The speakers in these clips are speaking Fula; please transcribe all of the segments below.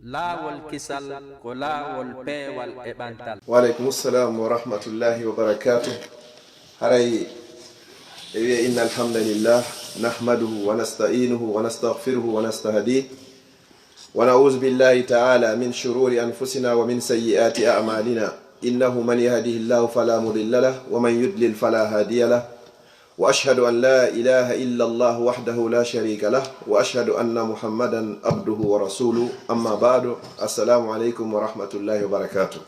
laawol kisal ko laawol peewal e ɓantal. Waleykum salam wa rahmatullahi wa barakatuh. Haray wiya inna alhamdulillah nahmaduhu wa nasta'inuhu wa nastaghfiruhu wa nastahdihi wa na'udhu billahi ta'ala min shururi anfusina wa min sayyiati a'malina innahu man yahdihillahu fala mudilla lahu wa man yudlil fala hadiya lahu wa ashhadu an la ilaha illa Allah wahdahu la sharika lahu wa ashhadu anna Muhammadan abduhu wa rasuluhu. Amma ba'du. Assalamu alaikum wa rahmatullahi wa barakatuh.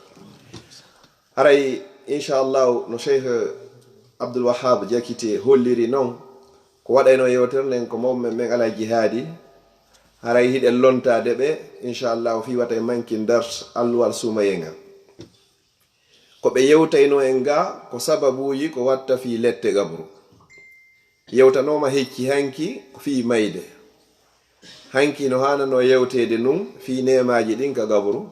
Haray inshallah no Sheikh Abdul Wahhab jakite holliri non ko waɗayno yewtere nden ko mawɓe men ala jihadi. Haray hiɗen lontade ɓe inshallah fi wata manki dars alluwal sumayenga ko ɓe yewtayno en ga ko sababuji ko watta fi lette gabru. Yewtanoma hecci hanki fi mayde hanki no hanano yewtede nun fi nemaji ɗin ka gabru.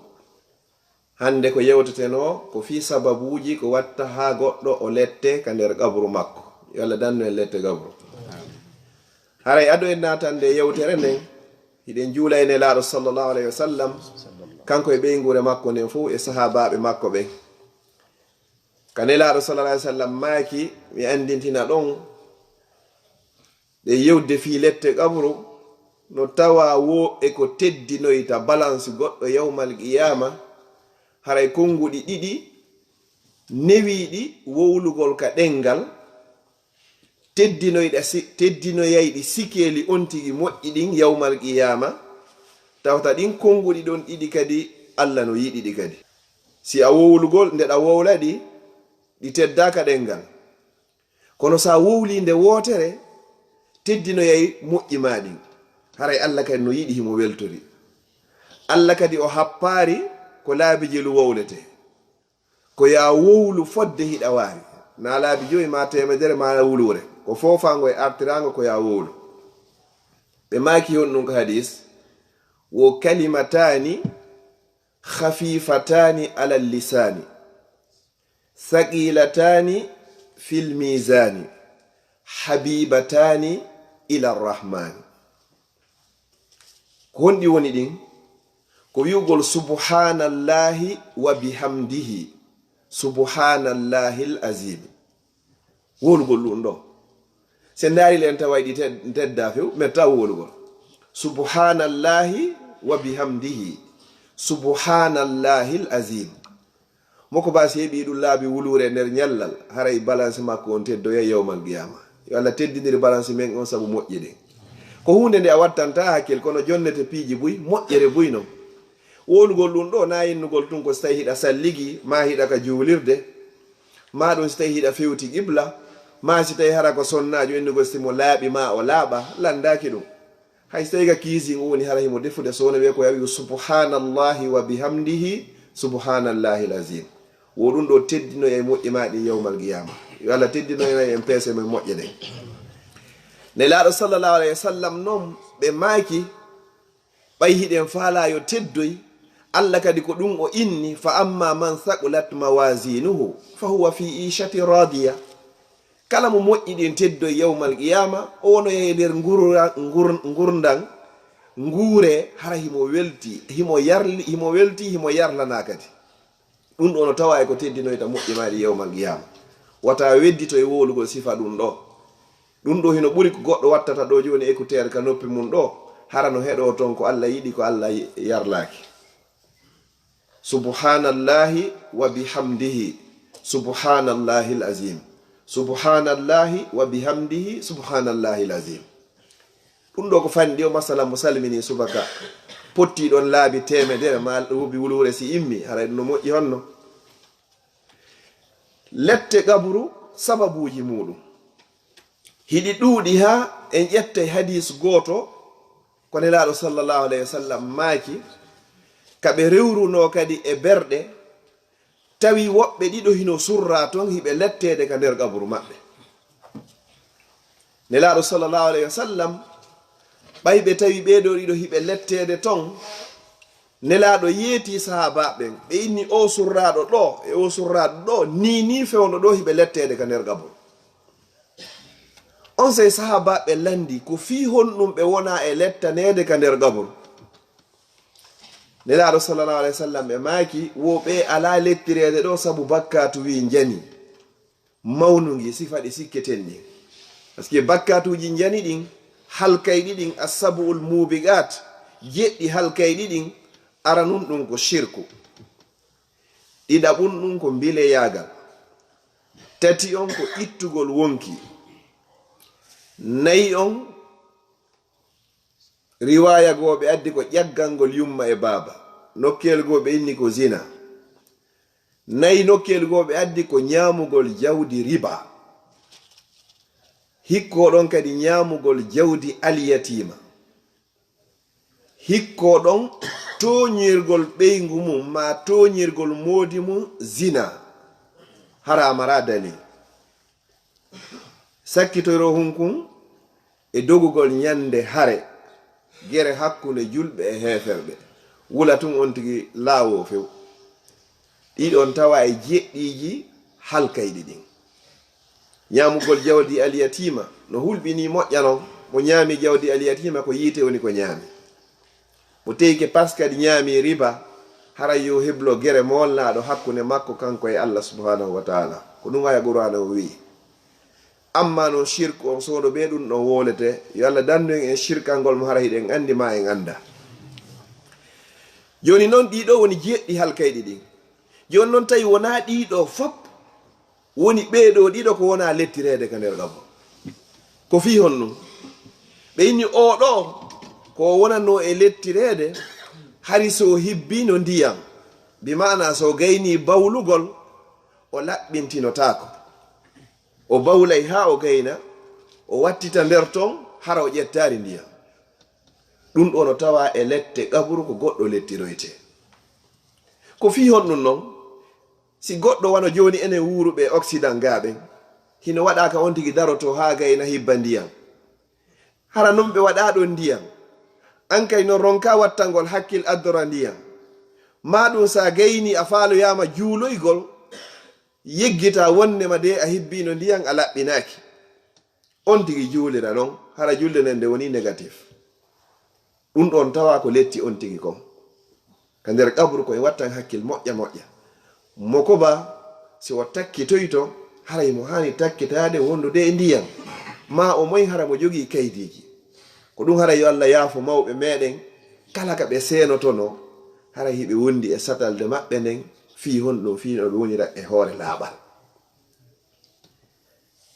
Hande ko yewteteno ko fi sababuji ko watta ha goɗɗo o lette ka nder gabru makko. Yo Allah dannu en lette gabru. Haray ado en natande yewtere nden hiɗen juula e nelaɗo sallallahu alayhi wa sallam kanko e ɓeygure makko nden fo e sahabaɓe makko ɓen. Ka nelaɗo sallallahu alayhi wa sallam maaki mi andintina ɗon ɗe yewde fi lette gabru no tawa wo e ko teddinoyta balance goɗɗo yawmal qiyama. Haray konguɗi ɗiɗi newiɗi wowlugol ka ɗengal teddinoyayɗi sikeli on tigi moƴƴi ɗin yawmal qiyama. Tawta ɗin konguɗi ɗon ɗiɗi kadi Allah no yiɗi ɗi kadi. Si a wowlugol ndeɗa wowlaɗi ɗi teddaka ɗengal, kono sa wowli nde wotere teddinoyay moƴƴi maɗin. Haray Allah kadi no yiɗi himo weltori. Allah kadi o happari ko laabi jelu wowlete ko ya wowlu fodde hiɗa waari na laabi joyi ma temedere ma wulure ko fofango e artirango ko ya wowlu. ɓe maaki hon ɗum ko hadis wo kalimatani khafifatani ala lisani thaqilatani fil mizani habibatani ila rrahmani. ko honɗi woni ɗin ko wi'ugol subhanallahi wa bihamdihi subhanallahi al-azim. wolugol ɗum ɗo se ndaari len tawa ɗi tedda few metta wolugol subhanallahi wa bihamdihi subhanallahi al-azim. moko basi heɓi ɗum laabi wulure nder ñallal haray balance makko on teddoya yawmal qiyama. yo Allah teddiniri balance men on sabu moƴƴi ɗen ko hunde nde a wattanta hakkil kono jonnete piiji buy moƴƴere buy non. wolugol ɗum ɗo na yinnugol tun ko so tawi hiɗa salligi ma hiɗa ka juulirde ma ɗum so tawi hiɗa fewti qibla ma si tawi hara ko sonnajo innugol simo laaɓi ma o laaɓa landaki ɗum. hay so tawi ka kiisi woni hara himo defude sowno wiye ko yawi subhanallahi wa bihamdihi subhanallahi lazim. wo ɗum ɗo teddino e moƴƴi maɗi yawmal qiyama. yo Allah teddinoy en peese men moƴƴe ɗen. nelaɗo sallallahu alayhi wa sallam noon ɓe maaki ɓay hiɗen faalayo teddoy. Allah kadi ko ɗum o inni fa amma man thaqulat mawazinuhu fa huwa fi ishati radiya. kala mo moƴƴi ɗen teddoy yawmal qiyama o wono yehe nder gurdan nguure hara himo welti himo yarlana kadi. ɗum ɗo no tawa e ko teddinoyta moƴƴi maɗi yawmal qiyama. wata weddito e wowlugol sifa ɗum ɗo. ɗum ɗo hino ɓuri ko goɗɗo wattata ɗo joni écouteur ka noppi mum ɗo hara no heɗo ton ko Allah yiɗi ko Allah yarlaki. subhanallahi wa bihamdihi subhanallahi al-azim subhanallahi wa bihamdihi subhanallahi al-azim. ɗum ɗo ko fandi o masala mo salmini subaka potti ɗon laabi temedere ma rubi wulure si immi haray ɗum no moƴƴi honno. lette gabru sababuji muɗum hiɗi ɗuuɗi ha en ƴettay hadis goto ko nelaɗo sallallahu alayhi wa sallam maaki kaɓe rewruno kadi e berɗe tawi woɓɓe ɗiɗo hino surra ton hiɓe lettede ka nder gabru maɓɓe. nelaɗo sallallahu alayhi wa sallam ɓayɓe tawi ɓeɗo ɗiɗo hiɓe lettede ton nelaɗo yeeti sahabaɓen ɓe inni o surraɗo ɗo e o surraɗo ɗo ni fewno ɗo hiɓe lettede ka nder gabru. on say sahabaɓe landi ko fi honɗum ɓe wona e lettanede ka nder gabru. nelaɗo sallallahu alaihi wasallam e maaki woɓe ala lettirede ɗo sabu bakkatu wi jani mawnugi sifa ɗi sikketen ɗin par ce que bakkatuji jani ɗin halkayɗi ɗin assabu'ul mubiqat jeɗɗi halkayɗi ɗin aranum ɗum ko shirku ɗiɗaɓum ɗum ko bile yagal tati on ko ittugol wonki nayi on riwaya goɓe addi ko ƴaggalngol yumma e baaba nokkel goɓe inni ko zina nayi nokkel goɓe addi ko ñaamugol jawdi riba hikkoɗon kadi ñaamugol jawdi alyatima hikkoɗon toñirgol ɓeygu mum ma toñirgol moodi mum zina haramara dalil sakkitoyro hunkun e dogugol ñande hare gere hakkunde julɓe e heferɓe wula tun on tigi laawo few ɗiɗon tawa e jeɗɗiji halkayɗi ɗin ñamugol jawdi alyatima no hulɓini moƴƴanon mo ñaami jawdi alyatima ko yiite woni ko ñaami mo teyke pas kadi ñaami riba haray yo heblo gere molnaɗo hakkunde makko kanko e Allah subhanahu wa taala ko ɗum aya qur'ana o wi amma no shirku on soɗo ɓe ɗum ɗon wolete yo Allah dandu en e shirkangol mo hara hiɗen andi ma en anda joni noon ɗiɗo woni jeɗɗi halkayɗi ɗin joni noon tawi wona ɗiɗo fop woni ɓeeɗo ɗiɗo ko wona lettirede ka nder gabo ko fi hon ɗum ɓe inni oɗo ko wonanno e lettirede hari so hibbino ndiyam bi mana so gayni bawlugol o laɓɓintinotako o bawlay ha o gayna o wattita nder ton hara o ƴettari ndiyam ɗum ɗo no tawa e lette qabru ko goɗɗo lettiroyte ko fi hon ɗum noon si goɗɗo wano joni enen wuruɓe occident gaɓen hino waɗaka on tigi daroto ha gayna hibba ndiyam hara non ɓe waɗaɗo ndiyam an kay non ronka wattangol hakkil addora ndiyam ma ɗum sa gayni a faaloyama juuloygol yeggita wonnema de a hibbino ndiyam a laɓɓinaki on tigi juulira non hara julde nden nde woni négatif ɗum ɗon tawa ko letti on tigi kon ka nder qabru koye wattan hakkil moƴƴa moƴƴa moko ba si o takkitoyto haray mo hani takkitade wondude e ndiyam ma o moy hara mo jogii kaydiji ko ɗum haray yo Allah yaafo mawɓe meɗen kala ka ɓe seenotono hara hiɓe wondi e satalde maɓɓe nden fi honɗum fi no ɓe wonira e hoore laaɓal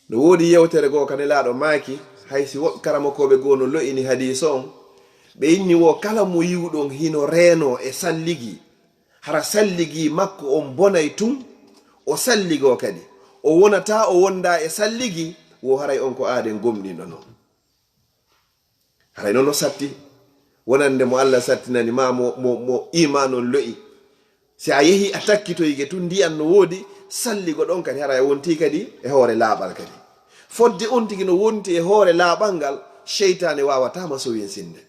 no woodi yewtere goo kane laaɗo maaki hay si woɓɓe karamokoɓe goo no lo'ini hadis on ɓe inni wo kala mo yiwɗon hino reeno e salligi hara salligi makko on bonay tun o salligoo kadi o wonata o wonda e salligi wo haray on ko aaden gomɗinɗo noon haray noon no satti wonande mo Allah sattinani ma mo imanon lo'i si a yehi a takkitoyge tun ndiyan no woodi salligo ɗon kadi hara wonti kadi e hoore laaɓal kadi fodde on tigi no wonti e hoore laaɓal ngal cheytane wawatama sowinsinde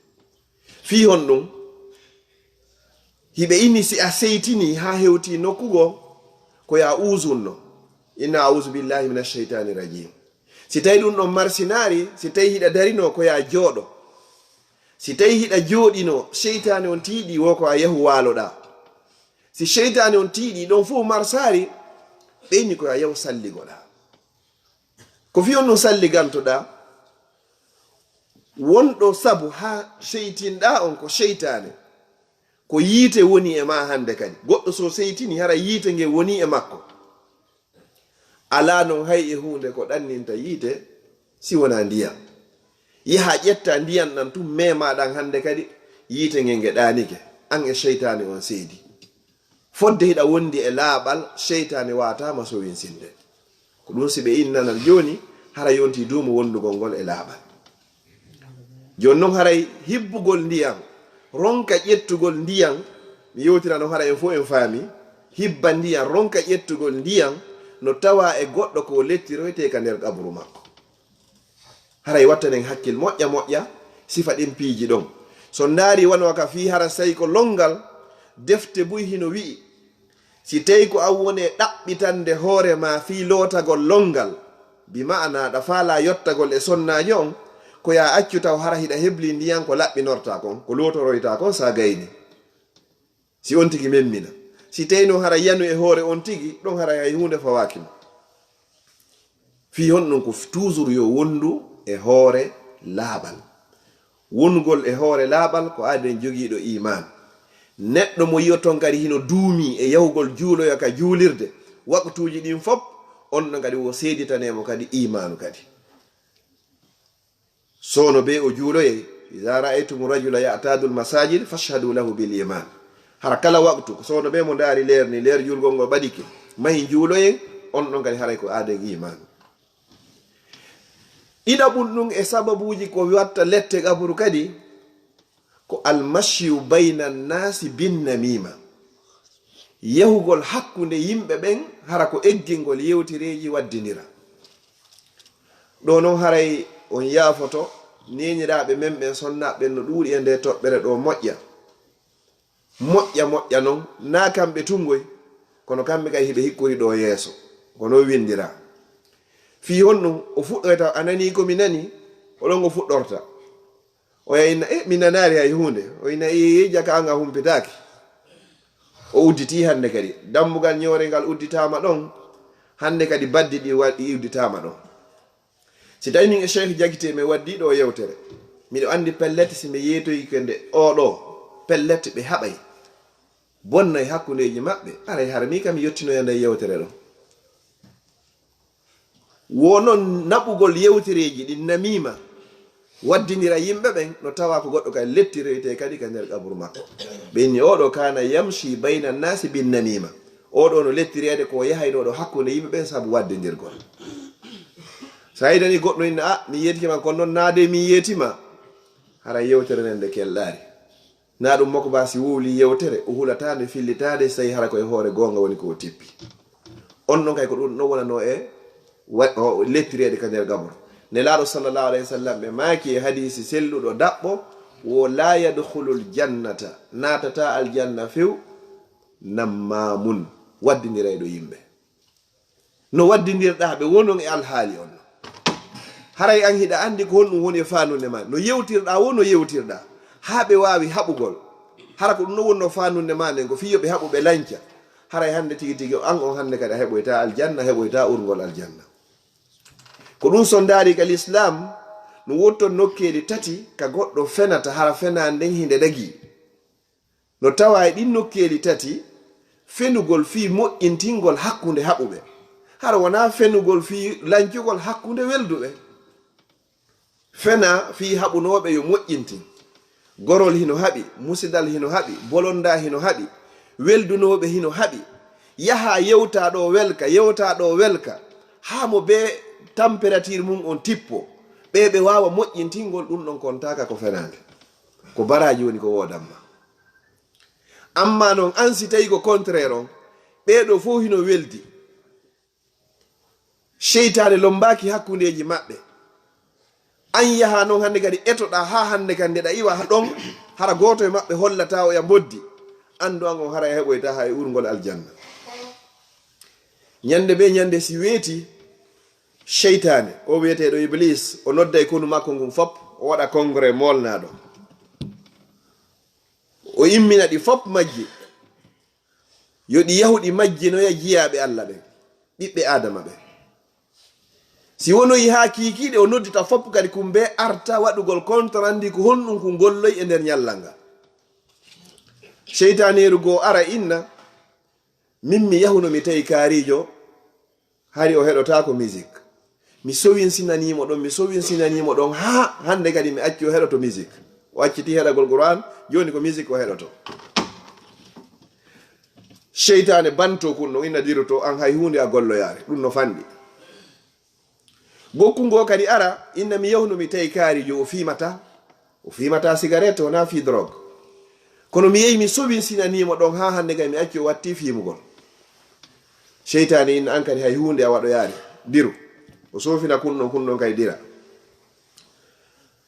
fi hon ɗum hiɓe inni si a seytini ha hewti nokkugo ko ya usunno inna ausu billahi min alcheytani rajim si tawi ɗum ɗon marsinari si tawi hiɗa darino ko ya jooɗo si tawi hiɗa jooɗino cheytane on tiiɗi wo ko a yahu waaloɗa si cheytane on tiiɗi ɗon fof marsari ɓeyni ko a yahu salligoɗa ko fi on no salligantoɗa wonɗo sabu ha seytinɗa on ko cheytane ko yiite woni e ma hande kadi goɗɗo so seytini hara yiite nge woni e makko ala non hay e hunde ko ɗanninta yiite si wona ndiyam yaha ƴetta ndiyam ɗan tum memaɗan hande kadi yiite nge nge ɗanike an e cheytane on seydi fodde hiɗa wondi e laaɓal cheytane watama so winsinde ko ɗum si ɓe innanal joni hara yonti duumo wondugol ngol e laaɓal joni noon haray hibbugol ndiyam ronka ƴettugol ndiyam mi yewtirano hara en fof en faami hibba ndiyam ronka ƴettugol ndiyam no tawa e goɗɗo ko lettiroyte ka nder qabru makko haray wattanen hakkil moƴƴa moƴƴa sifa ɗin piiji ɗon so ndaari wonwa ka fi hara sayi ko longal defte buy hino wi'i si tawi ko an woni ɗaɓɓitande hoore ma fi lootagol longal bi ma'ana ɗa faala yottagol e sonnaji on ko ya accu taw hara hiɗa hebli ndiyan ko laɓɓinorta kon ko lotoroyta kon sa gayni si on tigi memmina si tawino hara yanu e hoore on tigi ɗon hara hay hunde fawakimo fi hon ɗum ko toujours yo wondu e hoore laaɓal wongol e hoore laaɓal ko aden jogiiɗo iman neɗɗo mo yiyotton kadi hino duumi e yahugol juuloya ka juulirde waktuuji ɗin fof on ɗo kadi wo seeditanemo kadi imanu kadi sono be o juuloye iza ra'aytum rajula ya'tadu al-masajid fashhadu lahu bil iman hara kala waktu sono be mo ndaari leer ni leer julgol ngol ɓadike mahi juuloye on ɗon kadi haray ko aden imanu ɗiɗaɓum ɗum e sababuji ko watta lette gaburu kadi ko almashiyu bayna nnasi binnamima yahugol hakkunde yimɓe ɓen hara ko eggingol yewtireji waddinira ɗo noon haray on yaafoto neñiraɓe men ɓen sonnaɓen no ɗuuɗi e nde toɓɓere ɗo moƴƴa noon na kamɓe tungoy kono kamɓe kay hiɓe hikkori ɗo yeeso kono windira fi hon ɗum o fuɗɗoyta a nani komi nani oɗon o fuɗɗorta o yayna mi nanari hay hunde o yina jaka anga humpitaki o udditi hande kadi dambugal ñoore ngal udditama ɗon hande kadi baddi ɗi udditama ɗon si tawi min e cheikh jagite mi waddi ɗo yewtere miɗo andi pellete si mi yeetoyi kende oɗo pellete ɓe haɓay bonnay hakkundeji maɓɓe aray hara mi kam yettinoya nde yewtere ɗon wonon naɓugol yewtereji ɗi namima waddinira yimɓe ɓen no tawa ko goɗɗo kadi lettiroyte kadi ka nder kaburu makko ɓenni oɗo kana yamshi bayna nnasi bin namima oɗo no lettirede ko yahaynoɗo hakkude yimɓe ɓen saabu waddidirgol sa yidani goɗɗo inna a mi yeetikima kono noon naade mi yeetima hara yewtere nen nde kelɗari na ɗum makko ba si wowli yewtere o hulatade fillitade so tawi hara koye hoore gonga woni ko tippi on ɗon kay ko ɗum ɗon wonano e lettirede ka nder gabor nelaɗo sallllahu alayhi wa sallam ɓe maaki e hadisi selluɗo daɓɓo wo la yadkhulul jannata natata aljanna few nammamun waddinirayɗo yimɓe no waddidirɗa ɓe wonon e alhaali on haray an hiɗa andi ko honɗum woni e fanunde ma no yewtirɗa wono yewtirɗa ha ɓe wawi haɓugol hara ko ɗum no wonno fanunde ma nden ko fiyoɓe haɓuɓe lanca haray hande tigi tigi an on hande kadi a heɓoyta aljanna heɓoyta urgol aljanna ko ɗum so ndaari ka l'islam no wotton nokkeli tati ka goɗɗo fenata hara fena nden hinde dagi no tawa e ɗin nokkeli tati fenugol fi moƴƴintingol hakkunde haɓuɓe hara wona fenugol fi lancugol hakkunde welduɓe fena fi haɓunoɓe yo moƴƴintin gorol hino haɓi musidal hino haɓi bolonda hino haɓi weldunoɓe hino haɓi yaha yewta ɗo welka ha mo be température mum on tippo ɓe wawa moƴƴintingol ɗum ɗon kontaka ko fenande ko baraji woni ko wodanma amma noon an si tawi ko contraire on ɓeɗo fof hino weldi cheytane lombaki hakkundeji maɓɓe an yaha noon hande kadi etoɗa ha hande kan ndeɗa iwa ɗon hara goto e maɓɓe hollata o ya boddi andu an on hara e heɓoyta ha e urgol aljanna ñande be ñande si weeti cheytane o wiyeteɗo iblis o nodda e konu makko ngum fop o waɗa congrès molnaɗo o immina ɗi fop majji yo ɗi yahuɗi majjinoya jiyaɓe allah ɓen ɓiɓɓe adama ɓe si wonoyi ha kikiɗe o noddita fop kadi kumbe arta waɗugol contrandi ko honɗum ko golloy e nder ñallal ngal cheytaneru goo ara inna min mi yahuno mi tawi kaarijo hari o heɗota ko musique mi sowinsinanimo ɗon ha hande kadi mi acci o heɗoto musique o acciti heɗagol Qur'an joni ko musique o heɗoto cheytane banto kunno inna diroto an hay hunde a golloyare ɗum no fandi gokkungo kadi ara inna mi yahno mi tawi kaarijo o fimata cigarette wona fi drogue kono mi yehi mi sowinsinanimo ɗon ha hande kadi mi acci o watti fimugol cheytane inna an kadi hay hunde a waɗoyare diru o sofina kunɗon kay dira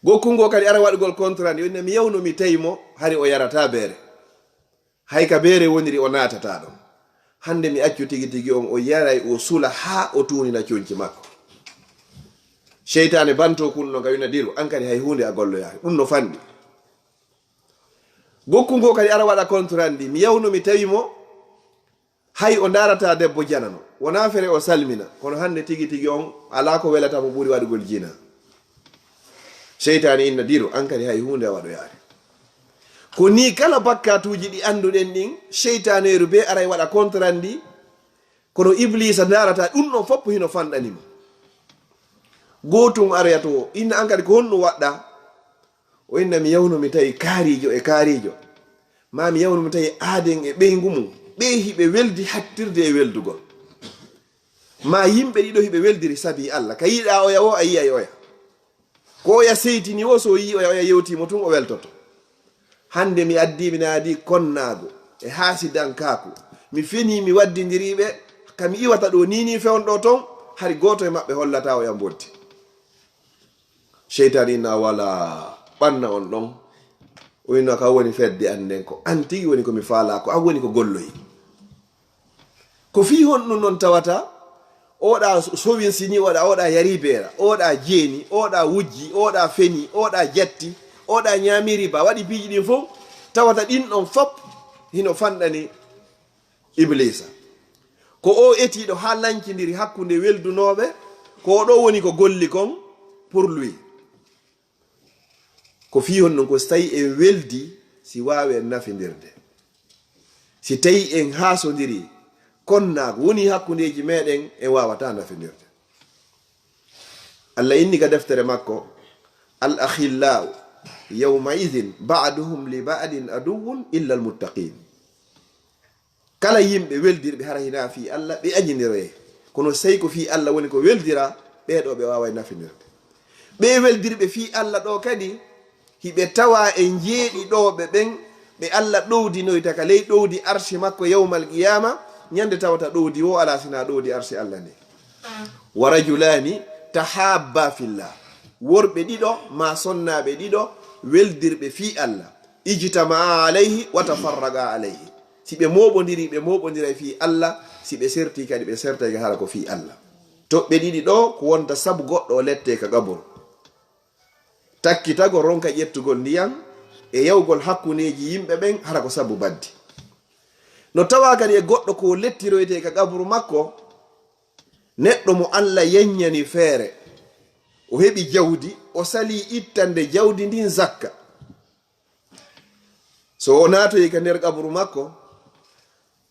gokkungo kadi ara waɗugol contrat ndi inna mi yawno mi tawimo hari o yarata beere hay ka beere woniri o natata ɗon hande mi accu tigi tigi on o yaray o sula ha o tunina coñci makko cheytane banto kunɗon kay wina diru an kadi hay hunde a golloyare ɗum no fandi gokku ngo kadi ara waɗa contrandi mi yawno mi tawi mo hay o darata debbo janano wona fere o salmina kono hande tigi tigi on ala ko welata mo ɓuri waɗugol jina seytani inna diro an kadi hay hunde a waɗo yaade ko ni kala bakkatuji ɗi anduɗen ɗin seytaneru be aray waɗa contrandi kono iblisa darata ɗum ɗon foppo hino fanɗanimo gotum arayata o inna an kadi ko honno waɗɗa o inna mi yawno mi tawi kaarijo e kaarijo ma mi yawno mi tawi aaden e ɓeygu mum ɓe hiɓe weldi hattirde e weldugol ma yimɓe ɗiɗo hiɓe weldiri sabi Allah ka yiɗa oya o a yiyay oya ko oya seytini o so yi oya oya yewtimo tun o weltoto hande mi addi mi naadi konnago e haasidankaku mi feni mi waddidiriɓe kami iwata ɗo nini fewnɗo ton hari goto e maɓɓe hollata oya boddi seytani na wala ɓanna on ɗon o winno ka woni fedde anden ko an tigi woni komi faala ko an woni ko golloyi ko fi honɗum noon tawata oɗa sowin sini oɗa yari beera oɗa jeeni oɗa wujji oɗa feni oɗa jetti oɗa ñamiri ba waɗi piiji ɗin fof tawata ɗin ɗon fop hino fanɗani iblisa ko o etiɗo ha lancidiri hakkude weldunoɓe ko oɗo woni ko golli kon pour lui ko fi hon non ko so tawi en weldi si wawi en nafidirde si tawi en hasodiri konnago woni hakkudeji meɗen en wawata nafidirde Allah inni ka deftere makko al akhillau yawma idhin ba'duhum li ba'din aduwwun illa al muttaqin kala yimɓe weldirɓe hara hina fi Allah ɓe añiniroye kono sey ko fi Allah woni ko weldira ɓeɗo ɓe wawa nafinirde ɓe weldirɓe fi Allah ɗo kadi hiɓe tawa e jeeɗi ɗoɓe ɓen ɓe Allah ɗowdinoyta ka ley ɗowdi arshi makko yawmal qiyama ñande tawata ɗowdi o ala sina ɗowdi arshi Allah nde wa rajulani tahabba fillah worɓe ɗiɗo ma sonnaɓe ɗiɗo weldirɓe fi Allah ijtama alayhi wa tafarraga alayhi si ɓe moɓodira fi Allah si ɓe serti kadi ɓe sertay hala ko fi Allah toɓɓe ɗiɗi ɗo ko wonta sabu goɗɗo o lette ka gabor takkitago ronka ƴettugol ndiyam e yawgol hakkuneji yimɓe ɓen hara ko sabu baddi no tawa kadi e goɗɗo ko lettiroyte ka gabru makko neɗɗo mo Allah yeññani feere o heɓi jawdi o sali ittande jawdi ndin zakka so o natoyi ka nder gabru makko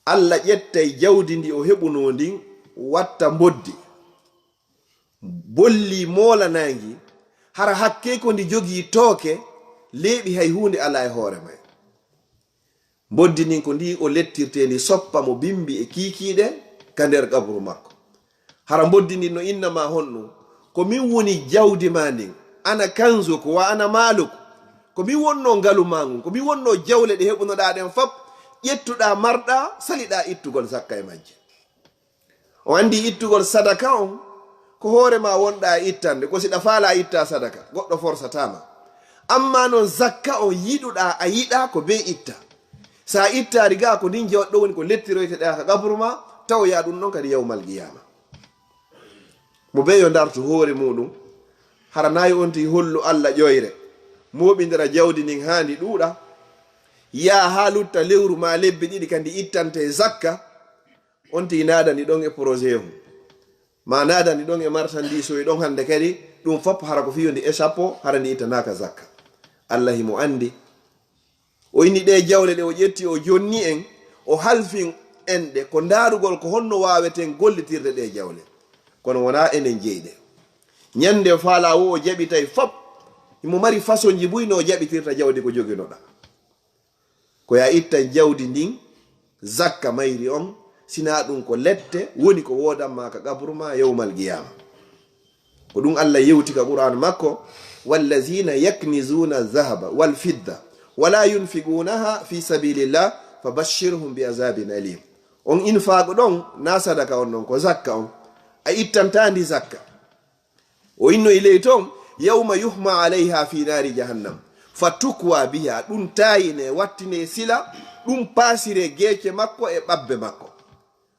Allah ƴettay jawdi ndi o heɓuno ndin watta mboddi bolli molanangi hara hakke ko ndi jogi tooke leeɓi hay hunde ala e hoore may mboddi nin ko ndi o lettirte ndi soppa mo bimbi e kiikiiɗe ka nder gabru makko hara mboddi ndi no innama honɗum ko min woni jawdi ma ndin ana kanzo ko wa ana maaluko ko min wonno ngalu ma ngun ko min wonno jawle ɗe heɓunoɗa ɗen fop ƴettuɗa marɗa saliɗa ittugol zakka e majje o andi ittugol sadaka on ko hoore ma wonɗa ittande ko siɗa faala itta sadaka goɗɗo forsatama amma noon zakka on yiɗuɗa a yiɗa ko be itta sa itta riga ko ndin jawɗo woni ko lettiroyteɗa ka gabru ma taw ya ɗum ɗon kadi yawmal qiyama mo be yo dartu hoore muɗum hara nayi on ti hollu Allah ƴoyre moɓidira jawdi ndin handi ɗuuɗa ya ha lutta lewru ma lebbi ɗiɗi kandi ittante zakka on ti nadani ɗon e projet hu ma nadani ɗon e marchandise o ɗon hande kadi ɗum fop hara ko fiyodi échappe hara ndi ittanaka zakka Allah himo andi o inni ɗe jawle ɗe o ƴetti o jonni en o halfin en ɗe ko darugol ko honno waweten gollitirde ɗe jawle kono wona enen jeyɗe ñande faala wo o jaɓitay fop himo mari façon ji buyno o jaɓitirta jawdi ko joginoɗa ko ya ittan jawdi ndin zakka mayri on sina ɗum ko lette woni ko wodanma ka gabruma yawmal qiyama ko ɗum Allah yewti ka qur'an makko wallazina yaknizuna dhahaba wal fidda wala yunfigunaha fi sabilillah fabashshirhum bi azabin alim on infaqo ɗon na sadaka on non ko zakka on a ittantandi zakka o inno iley toon yawma yuhma alayha fi nari jahannam fatukwa biha ɗum tayine wattine sila ɗum pasire geece makko e ɓabbe makko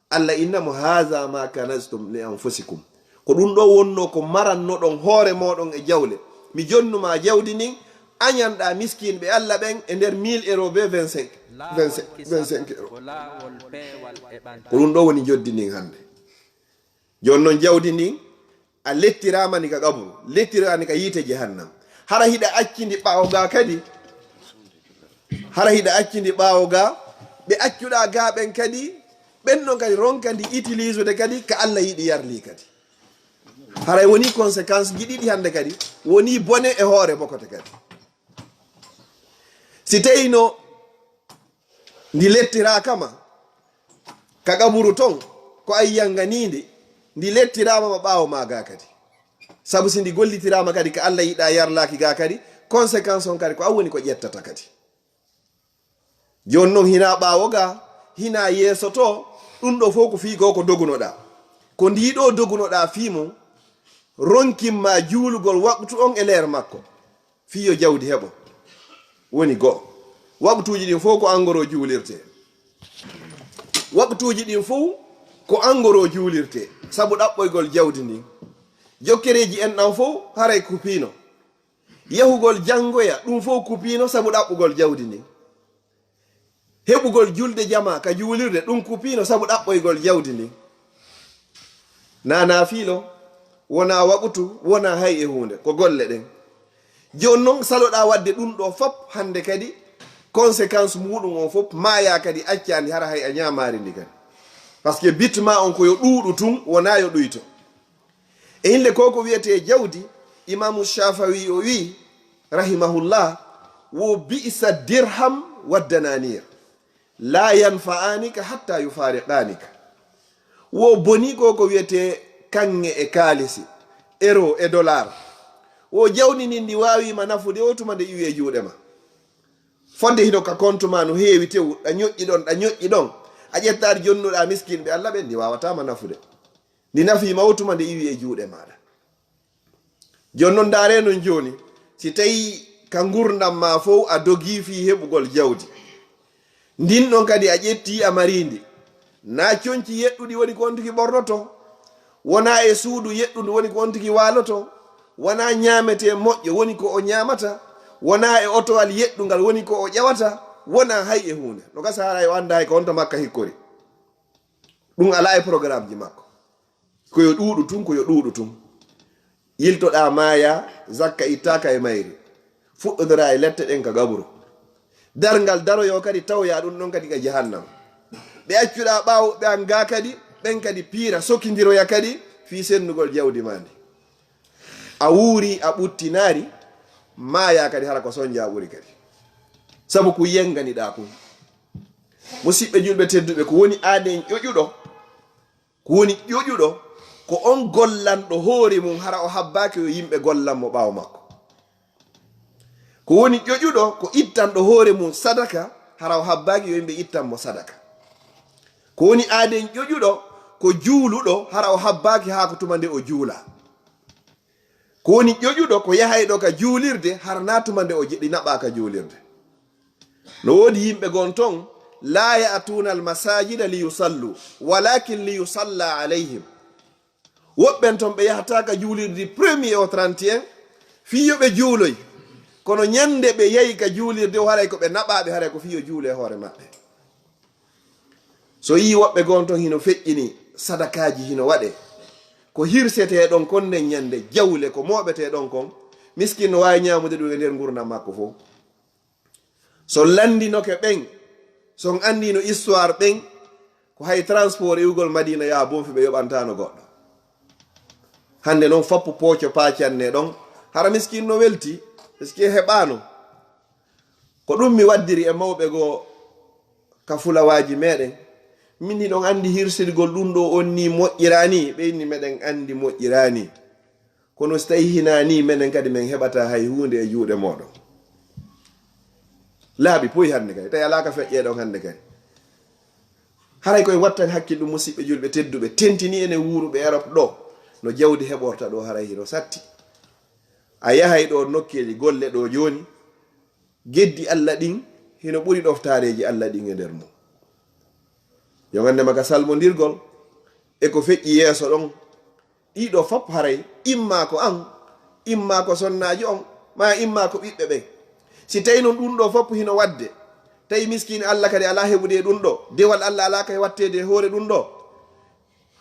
Allah innamo haza ma kanastum li anfusikum ko ɗum ɗo wonno ko marannoɗon hoore moɗon e jawle mi jonnuma jawdi ndin añanɗa miskinɓe Allah ɓen e nder 1000 euro be 25 euro ko ɗum ɗo woni joddi ndin hannde. joni noon jawdi ndin a lettiramani ka qabru, lettirani ka yiite jahannam. hara hiɗa accidi ɓaawo ga kadi, hara hiɗa accidi ɓaawo ga ɓe accuɗa ga ɓen kadi ɓen ɗon kadi ronkadi utilisede kadi ka Allah yiɗi yarli kadi. haray woni conséquence ji ɗiɗi hannde kadi, woni bone e hoore bokote kadi. si tawino ndi lettira kama ka qaburu ton ko ay yanganide, ndi lettirama ma ɓaawo maga kadi, sabu si ndi gollitirama kadi ka Allah yiɗa yarlaki ga kadi, conséquence on kadi ko an woni ko ƴettata kadi. joni noon hina ɓaawo ga, hina yeeso to, ɗum ɗo fof ko fii ko dogunoɗa, ko ndiɗo dogunoɗa fiimum ronkimma juulugol waktu on e leer makko fiyo jawdi heɓo woni go'o. waktuji ɗin fof ko engoro juulirte, waktuji ɗin fof ko engoro juulirte, sabu ɗaɓɓoygol jawdi ndin. jokkereji en ɗan fof haray kupino, yahugol janngoya ɗum fof kupino sabu ɗaɓɓugol jawdi ndin. heɓugol julde jama ka juulirde ɗum kupino sabu ɗaɓɓoygol jawdi ndin. nana fiilo wona waɓutu, wona hay e hunde, ko golle ɗen. joni noon saloɗa wadde ɗum ɗo fop hande kadi conséquence muɗum on fop maya kadi accandi hara hay a ñamari ndi kadi, par ce que bitma on koyo ɗuuɗu tun wona yo ɗuyto. e hinde ko wiyete jawdi, imamu Shafawi o wi rahimahullah, wo bi'sa dirham waddananir la yanfa'anika hatta yufariqanika. wo boni ko wiyete kange e kalisi, euro e dollar. wo jawdi ndi ndi wawima nafude o tuma nde iwi e juuɗe ma, fonde hino ka compte ma no heewi tew ɗa ñoƴƴi ɗon a ƴettaɗe jonnuɗa miskinɓe Allah ɓe, ndi wawatama nafude. ndi nafima o tuma nde iwi e juuɗe maɗa. joni noon dare non joni, si tawi ka gurdam ma fof a dogi fi heɓugol jawdi ndin ɗon kadi a ƴetti a marindi, na coñci yeɗɗuɗi woni ko on tigi ɓornoto, wona e suudu yeɗɗudu woni ko on tigi waloto, wona ñamete moƴƴo woni ko o ñamata, wona e otowal yeɗɗugal woni ko o ƴewata, wona hay e hunde. no gasa hara o anda hay ko honto makka hikkori, ɗum ala e programme ji makko, koyo ɗuuɗu tun, koyo ɗuuɗu tun. yiltoɗa maya, zakka ittaka e mayri, fuɗɗodora e lette ɗen ka gaburu, dargal daroyo kadi tawya ɗum ɗon kadi ka jahannam. ɓe accuɗa ɓaawo ɓe an ga kadi ɓen kadi piira sokkidiroya kadi fi sennugol jawdi mandi. a wuuri a ɓuttinari maya kadi hara ko soñja ɓuri kadi, sabu ko yenganiɗa kum. musidɓe julɓe tedduɓe, ko woni aaden ƴoƴuɗo, ko woni ƴoƴuɗo ko on gollanɗo hoore mum hara o habbaki yo yimɓe gollanmo ɓaawo makko. ko woni ƴoƴuɗo ko ittanɗo hoore mum sadaka hara o habbaki yo yimɓe ittanmo sadaka. ko woni aaden ƴoƴuɗo ko juuluɗo hara o habbaki ha ko tuma nde o juula. ko woni ƴoƴuɗo ko yahayɗo ka juulirde hara na tuma nde o jeɗi naɓa ka juulirde. no woodi yimɓe gon ton, la ya'tuna almasajida liyusallu walakin liyusalla alayhim. woɓɓen ton ɓe yahata ka juulirde 1er au 31 fiyo ɓe juuloy, kono ñande ɓe yehi ka juulirde o haray ko ɓe naɓaɓe, haray ko fiyo juule hoore maɓɓe. so yi woɓɓe gon ton hino feƴƴini sadakaji hino waɗe, ko hirsete ɗon kon nden ñande jawle ko moɓete ɗon kon, miskin no wawi ñamude ɗum e nder gurdam makko fof. so landinoke ɓen, son andino histoire ɓen, ko hay transport iwgol Madina yaha bonfi ɓe yoɓantano goɗɗo. hande noon foppu pooco pacanne ɗon, hara miskin no welti puisque heɓano. ko ɗum mi waddiri e mawɓe goo ka fulawaji meɗen, min hiɗon andi hirsirgol ɗum ɗo on ni moƴƴirani, ɓeyni meɗen andi moƴƴirani, kono so tawi hinani menen kadi min heɓata hay hunde e juuɗe moɗon. laaɓi poyi hande kadi, tawi alaka feƴƴeɗon hande kadi. haray koye wattan hakkille musidɓe julɓe tedduɓe, tentini ene wuuruɓe Europe ɗo no jawdi heɓorta ɗo haray hino satti. a yahay ɗo nokkeji golle ɗo joni, geddi Allah ɗin hino ɓuri ɗoftareji Allah ɗin e nder mum. yo gande maka salmodirgol e ko feƴƴi yeeso ɗon, ɗiɗo fop haray imma ko an, imma ko sonnaji on, ma imma ko ɓiɓɓe ɓen, si tawi noon ɗum ɗo fof hino wadde tawi miskine Allah kadi ala heɓude ɗum ɗo dewal Allah ala kay wattede e hoore ɗum ɗo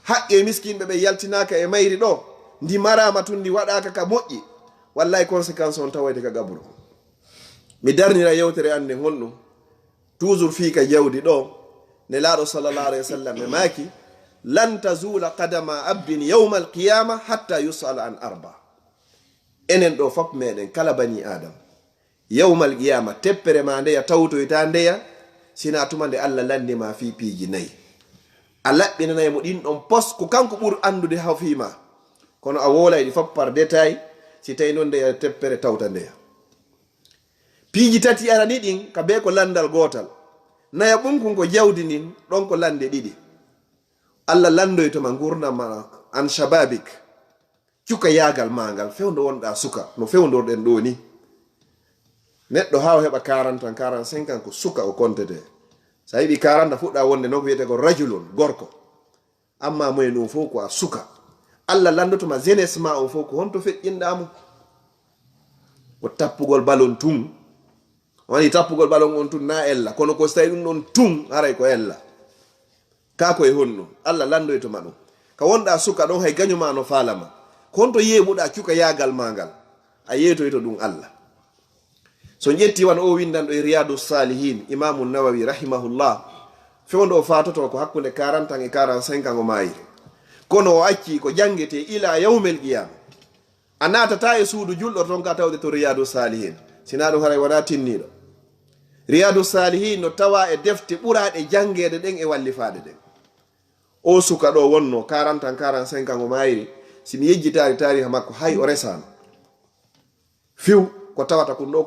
haqqe miskinɓe ɓe yaltinaka e mayri ɗo ndi marama tun ndi waɗaka ka moƴƴi wallahi conséquence on tawoyde ka gabru mi darnira yewtere ande honɗum toujours fii ka jawdi ɗo ne laaɗo sallallah alayhi wa sallam ɓe maaki lan tazula qadama abdin yawma alqiyama hatta yusala an arba enen ɗo fof meɗen kala bani adam yawma alqiyama teppere ma ndeya tawtoyta ndeya sina tuma nde Allah landima fi piiji nayyi a laɓɓinanayi mo ɗin ɗon pos ko kanko ɓuri andude ha fima kono a wolayɗi fof par détail si tawi noon ndeya teppere tawta ndeya piiji tati arani ɗin ka be ko landal gotal naya ɓunkun ko jawdi ndin ɗon ko lande ɗiɗi Allah landoytoma gurnama an shababik cuka yagal magal fewdo wonɗa suka no fewdorɗen ɗo ni neɗɗo ha o heɓa 40 ans 45 ans ko suka o kontete sa yiɗi 40 fuɗɗa wonde no ko wiyete ko rajulun gorko amma moyen ɗum fof ko a suka Allah landotoma jeunesse ma on fof ko honto feƴƴinɗamo ko tappugol balon tun woni tappugol balon on tun na ella kono ko so tawi ɗum ɗon tun haray ko ella ka koye honɗum Allah landoytoma ɗum ka wonɗa suka ɗon hay gañuma no falama ko honto yeɓuɗa cuka yagal magal a yeytoyto ɗum Allah so ƴetti wan o windanɗo e riyadu salihin imamu nawawi rahimahullah fewndo o fatoto ko hakkude 40 ans e 45 ans o mayiri kono o acci ko jangete ila yawmel qiyama a natata e suudu julɗo ton ka tawde to riyadu salihin sina ɗum haray wona tinniɗo riyadu salihin no tawa e defte ɓuraɗe jangede ɗen e wallifade ɗen o suka ɗo wonno 40 ans 45 ans o mayiri simi yejjitari tariha makko hay o resano fiw ko tawata ko ɗo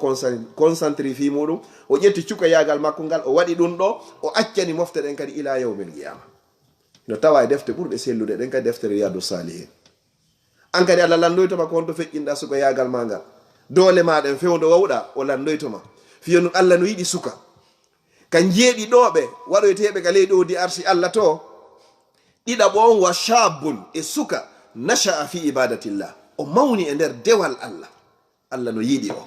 concentré fi muɗum o ƴetti cuka yagal makko ngal o waɗi ɗum ɗo o accani mofte ɗen kadi ila yawmil qiyama no tawa e defte ɓurɗe sellude ɗen kadi deftere riyadu salihin an kadi Allah landoytoma ko honto feƴƴinɗa suka yagal ma ngal doole maɗen fewdo wawɗa o landoytoma fiyo nun Allah no yiɗi suka ka jeeɗi ɗoɓe waɗoyteɓe ka leydi odi arsi Allah to ɗiɗaɓo on wa shabun e suka nasha'a fi ibadatillah o mawni e nder dewal Allah Allah no yiɗi o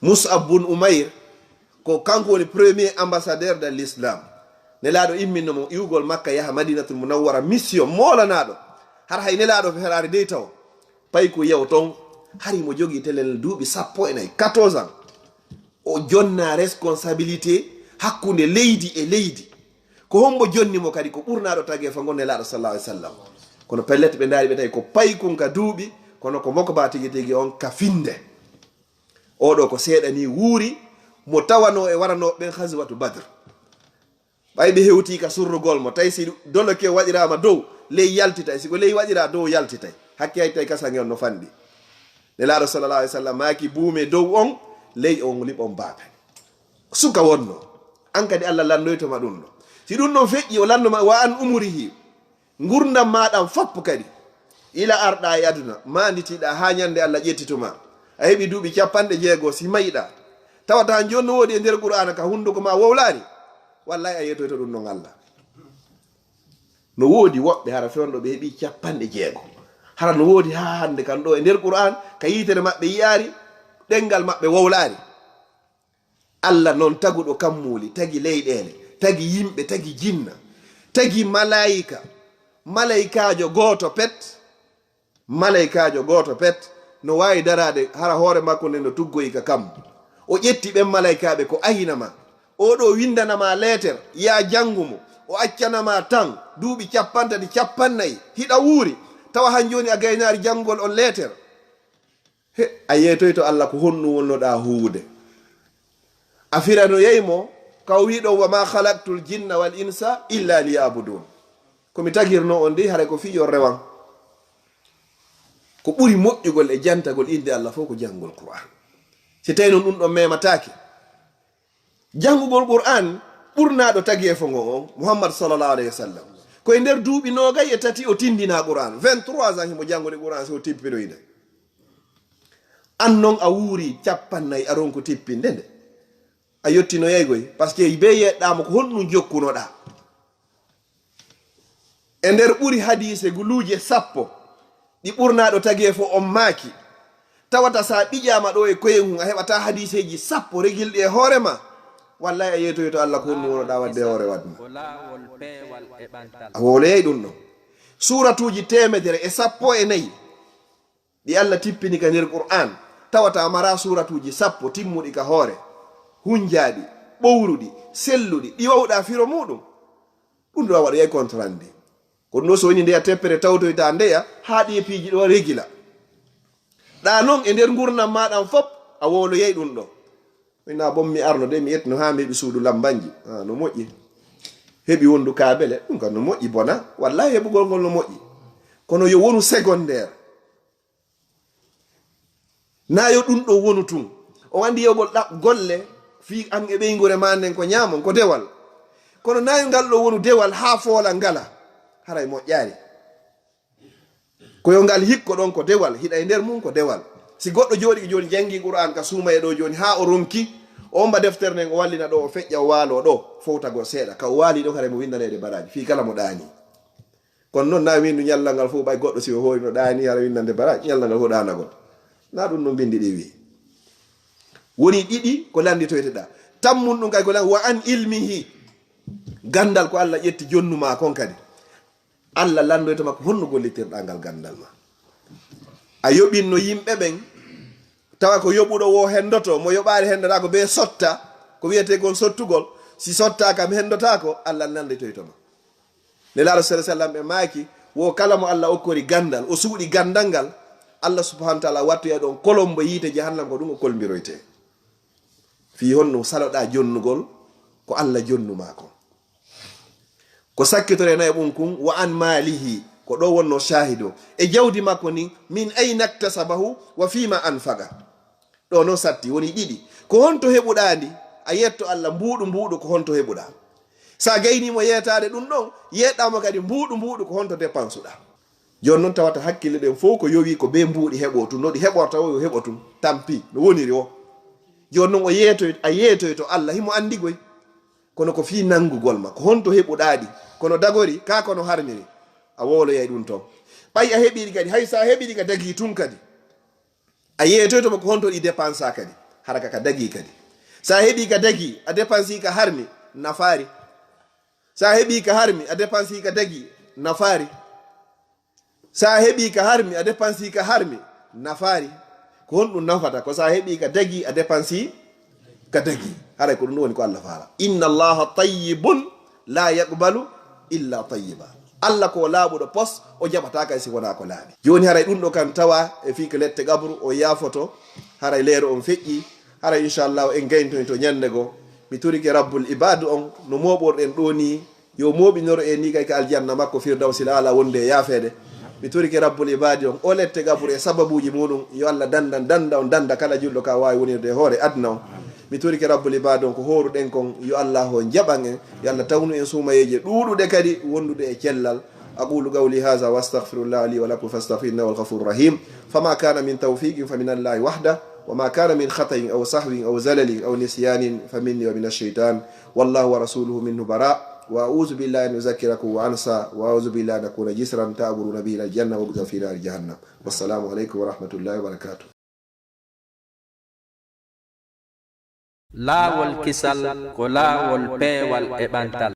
Mus'ab bun Umair ko kanko woni premier ambassadeur de l'islam nelaɗo imminno mo iwgol makka yaha madinatul munawwara mission molanaɗo har hay nelaɗo ferare dey taw pay ko yew ton hari mo jogi telel duuɓi 14 14 ans o jonna responsabilité hakkunde leydi e leydi ko hombo jonnimo kadi ko ɓurnaɗo tagge fa gon nelaɗo sallallahu alaihi wasallam kono pellete ɓe daari ɓe tawi ko pay kun ka duuɓi kono ko moko ba tigi tigi on ka finde oɗo ko seeɗani wuuri mo tawano e waranoɓe ɓen haswatu badre ɓay ɓe hewti ka surrugol mo tawi si doloke waɗirama dow ley yaltitay siko ley waɗira dow yaltitay hakke hay tawi kasange on no fanɗi nelaɗo sallallahu alaihi wasallam maki buume dow on ley on liɓon baaka suka wonno an kadi Allah landoytoma ɗum ɗo si ɗum ɗon feƴƴi o landoma wa an umurihi gurdam maɗam foppo kadi ila arɗa e aduna manditiɗa ha ñande Allah ƴettitoma a heɓi duuɓi 60 si mayiɗa tawata joni no woodi e nder qur'ana ka hunduko ma wowlani wallahi a yetoyto ɗum non Allah no woodi woɓɓe hara fewndo ɓe heeɓi 60 hara no woodi ha hande kan ɗo e nder qur'an ka yitere maɓɓe yiyari ɗengal maɓɓe wowlani Allah noon taguɗo kammuli tagi leyɗele tagi yimɓe tagi jinna tagi malaikajo goto pet no wawi darade hara hoore makko nde no tuggoyi ka kam o ƴetti ɓen malaikaɓe ko ayinama oɗo windanama letter ya jangumo o accanama tan duuɓi 30 50 hiɗa wuuri tawa han joni a gaynari janngol on letter a yeytoyto Allah ko honɗum wonnoɗa huwude a fira no yeymo kaw wiɗo wa ma khalaqtul jinna wal insa illa liyabudun komi tagirno on ndi haray ko fiyo rewan ko ɓuri moƴƴugol e jantagol inde Allah fof ko janngol qur'an si tawi noon ɗum ɗon mematake janngugol qur'an ɓurnaɗo tagi e fongo on Muhammad sallallahu alayhi wa sallam koye nder duuɓi 23 o tindina qur'an 23 ans himo janngude qur'an so tippinoyde an noon a wuuri 40 aron ko tippinde nde a yettino yeygoy par ce que be yeɗɗama ko honɗum jokkunoɗa e nder ɓuri hadise guluuje 10 ɗi ɓurnaɗo tagi e fo on maaki tawata sa ɓiƴama ɗo e koyen hun a heɓata hadiseji sappo regilɗi e hoorema wallahi a yeytoyi to Allah ko honno wonoɗa wadde hoore wadma a woloyey ɗum ɗo suratuji 114 ɗi Allah tippini ka nder Qur'an tawata mara suratuji sappo timmuɗi ka hoore hunjaɗi ɓowruɗi selluɗi ɗi wawɗa firo muɗum ɗum ɗo a waɗa yey contrandi kono no so woni ndeya teppere tawtoyta ndeya ha ɗi piiji ɗo regila ɗa noon e nder gurnam maɗan fop a woloyey ɗum ɗo mina bom mi arno de mi yetno ha mi heɓi suudu lambanji no moƴƴi heɓi wondu kabele ɗum kam no moƴƴi bona wallahi heɓugol ngol no moƴƴi kono yo wonu secondaire na yo ɗum ɗo wonu tun o andi yogol ɗaɓ golle fi an e ɓeygure ma nden ko ñamon ko dewal kono nayo ngal ɗo wonu dewal ha foola ngala haray moƴƴaari koyo ngal hikko ɗon ko dewal hiɗa e nder mum ko dewal si goɗɗo joni jangi Qur'an ka suuma e ɗo joni ha o ronki o omba deftere nden o wallina ɗo o feƴƴa o waalo ɗo fowtago seeɗa ka o waali ɗo kare mo windanede baraji fi kala mo ɗaani kono noon na windu ñallal ngal fof ɓay goɗɗo si o hoori no ɗaani hara windande baraji ñallal ngal fof ɗanagol na ɗum no bindi ɗi wi woni ɗiɗi ko landitoyteɗa tammun ɗum kay ko wa an ilmihi gandal ko Allah ƴetti jonnuma kon kadi Allah landoytoma ko honno gollitirɗa ngal gandal ma a yoɓinno yimɓe ɓen tawa ko yoɓuɗo wo hendoto mo yoɓari hendotako be sotta ko wiyete gon sottugol si sotta kam hendotako Allah landoytoytoma nelaɗo sallam ɓe maaki wo kala mo Allah okkori gandal o suuɗi gandal ngal Allah subhanahu wa ta'ala wattoya ɗon kolombo yiite jahannam ko ɗum o kolmbiroyte fi honno saloɗa jonnugol ko Allah jonnuma ko ko sakkitore nayi ɓum kun wa an malihi ko ɗo wonno shahido e jawdi makko ni min ayna iktasabahu wa fima anfaga ɗo noon satti woni ɗiɗi ko honto heɓuɗandi a yetto Allah mbuɗu ko honto heɓuɗa sa gaynimo yetade ɗum ɗon yeɗɗamo kadi mbuɗu ko honto dépense uɗa joni noon tawata hakkille ɗen fof ko yowi ko be mbuuɗi heɓo tun no ɗi heɓorta o yo heɓo tun tampi no woniri o joni noon a yeetoy to Allah himo andigoy kono ko fi nangugol ma ko honto heɓuɗaɗi kono dagori ka kono harmiri a woloyay ɗum ton ɓay a heɓiɗi kadi hay sa heɓiɗi ka dagi tun kadi a yeetoy to ko honto ɗi dépense a kadi haraka ka dagi kadi sa heɓi ka dagi a dépense ka harmi nafaari sa heɓi ka harmi a dépense ka dagi nafaari sa heɓi ka harmi a dépense ka harmi nafaari ko honɗum nafata ko sa heɓi ka dagi a dépense ka dagi haray ko ɗum ɗum woni ko Allah faala inna allaha tayyibun la yaqbalu illa tayyiba Allah ko laaɓuɗo pos o jaɓata kay si wona ko laaɓi joni haray ɗum ɗo kan tawa e fii ko lette gabru o yaafoto haray leero on feƴƴi haray inchallahu en gayntoy to ñande go mi turike rabbul ibadu on no moɓorɗen ɗo ni yo moɓinoro en ni kay ka aljanna makko firdawsil ala wonde e yaafede mi turike rabbul ibadi on o lette gabru e sababuji muɗum yo Allah danda on danda kala julɗo ka wawi wonirde hoore adna on mi turike rabbul ibadi on ko horuɗen kon yo Allah o jaɓan en yo Allah tawnu en sumayeje ɗuɗuɗe kadi wondude e cellal aqulu qawli hadha wa astaghfirullah li wa lakum fastaghfiruhu innahu al-ghafurur rahim fama kana min tawfiqin fa min allahi wahda وما كان من خطأ أو سهو أو زلل أو نسيان فمني ومن الشيطان والله ورسوله منه براء وأعوذ بالله أن أذكركم وأنسى وأعوذ بالله أن أكون جسرا تأمرون به إلى الجنة وأبغى في نار جهنم والسلام عليكم ورحمة الله وبركاته لا والكسل ولا والبي والإبانتال